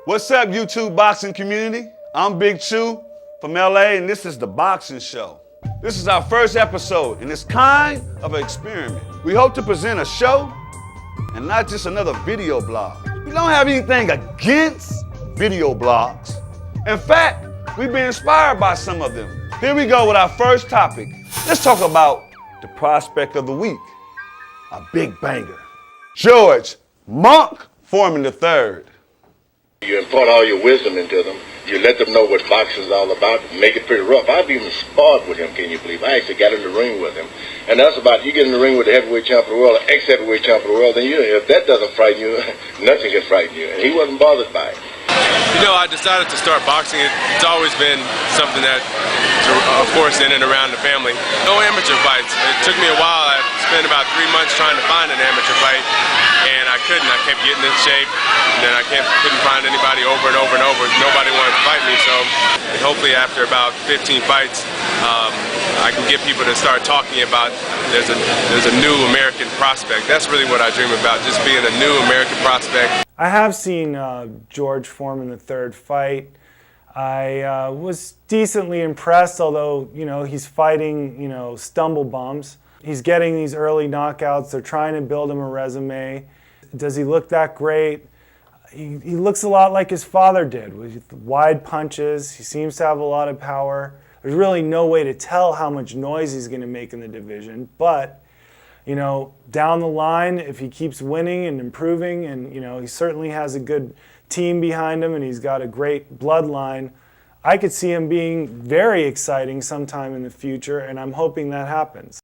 What's up, YouTube boxing community? I'm Big Chew from LA, and this is The Boxing Show. This is our first episode, and it's kind of an experiment. We hope to present a show and not just another video blog. We don't have anything against video blogs. In fact, we've been inspired by some of them. Here we go with our first topic. Let's talk about the prospect of the week, a big banger. George Monk Foreman III. You impart all your wisdom into them. You let them know what boxing is all about. Make it pretty rough. I've even sparred with him, can you believe? I actually got in the ring with him. And that's about, you get in the ring with the heavyweight champ of the world, or ex-heavyweight champ of the world, then if that doesn't frighten you, nothing can frighten you. And he wasn't bothered by it. You know, I decided to start boxing. It's always been something that, of course, in and around the family. No amateur fights. It took me a while. I spent about 3 months trying to find an amateur fight, and I couldn't. I kept getting in shape, and then I couldn't find anybody over and over and over. Nobody wanted to fight me, so hopefully after about 15 fights, I can get people to start talking about there's a new American prospect. That's really what I dream about, just being a new American prospect. I have seen George Foreman III fight. I was decently impressed, although, you know, he's fighting, you know, stumble bums. He's getting these early knockouts. They're trying to build him a resume. Does he look that great? He looks a lot like his father did, with wide punches. He seems to have a lot of power. There's really no way to tell how much noise he's going to make in the division, but you know, down the line, if he keeps winning and improving, and you know, he certainly has a good team behind him and he's got a great bloodline, I could see him being very exciting sometime in the future, and I'm hoping that happens.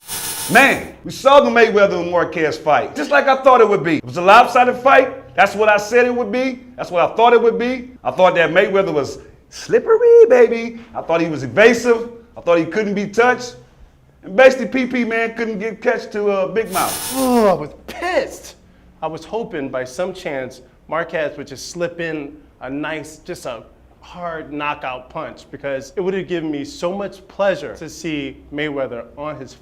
Man, we saw the Mayweather and Marquez fight, just like I thought it would be. It was a lopsided fight. That's what I said it would be. That's what I thought it would be. I thought that Mayweather was slippery, baby. I thought he was evasive. I thought he couldn't be touched. And basically, PP, man, couldn't get catch to a Big Mouth. Oh, I was pissed. I was hoping by some chance Marquez would just slip in a nice, just a hard knockout punch, because it would have given me so much pleasure to see Mayweather on his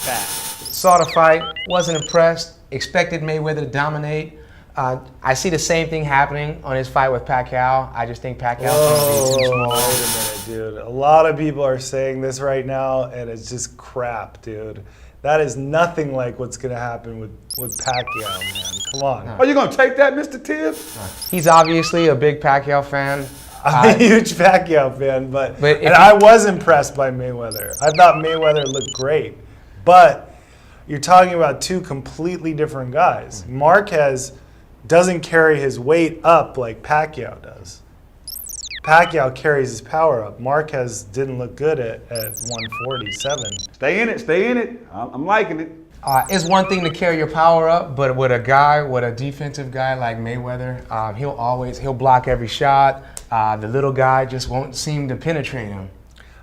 back. Saw the fight, wasn't impressed, expected Mayweather to dominate. I see the same thing happening on his fight with Pacquiao. I just think Pacquiao's going to be too small. Wait a minute, dude. A lot of people are saying this right now, and it's just crap, dude. That is nothing like what's going to happen with Pacquiao, man. Come on. Are you going to take that, Mr. Tibbs? He's obviously a big Pacquiao fan. I'm a huge Pacquiao fan, and I was impressed by Mayweather. I thought Mayweather looked great, but you're talking about two completely different guys. Marquez doesn't carry his weight up like Pacquiao does. Pacquiao carries his power up. Marquez didn't look good at 147. Stay in it, stay in it. I'm liking it. It's one thing to carry your power up, but with a defensive guy like Mayweather, he'll block every shot. The little guy just won't seem to penetrate him.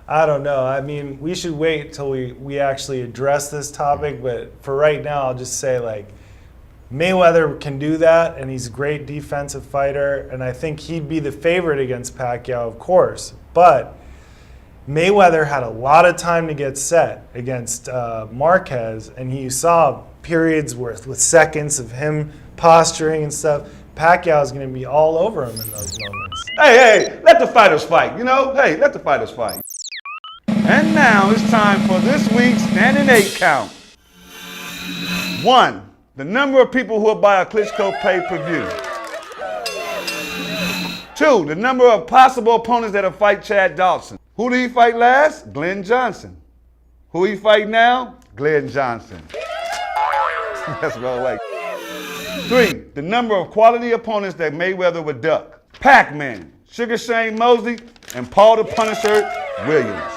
I don't know. I mean, we should wait till we actually address this topic, but for right now, I'll just say, like, Mayweather can do that, and he's a great defensive fighter, and I think he'd be the favorite against Pacquiao, of course. But Mayweather had a lot of time to get set against Marquez, and you saw periods with seconds of him posturing and stuff. Pacquiao is going to be all over him in those moments. Hey, let the fighters fight, you know? Hey, let the fighters fight. And now it's time for this week's Standing 8 count. 1. The number of people who will buy a Klitschko pay-per-view. 2. The number of possible opponents that'll fight Chad Dawson. Who did he fight last? Glenn Johnson. Who he fight now? Glenn Johnson. That's what I like. 3. The number of quality opponents that Mayweather would duck. Pac-Man, Sugar Shane Mosley, and Paul the Punisher Williams.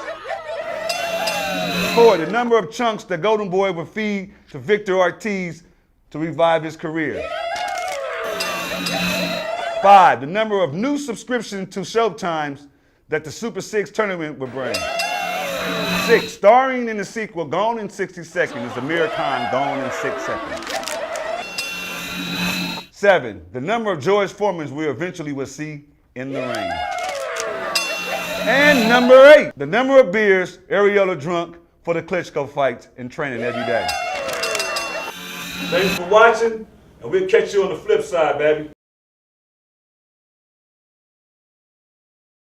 4. The number of chunks that Golden Boy would feed to Victor Ortiz to revive his career. 5. The number of new subscriptions to Showtimes that the Super 6 tournament would bring. 6. Starring in the sequel Gone in 60 Seconds is Amir Khan, Gone in 6 Seconds. 7. The number of George Foremans we eventually will see in the ring. And number 8. The number of beers Ariola drunk for the Klitschko fights and training every day. Thanks for watching, and we'll catch you on the flip side, baby.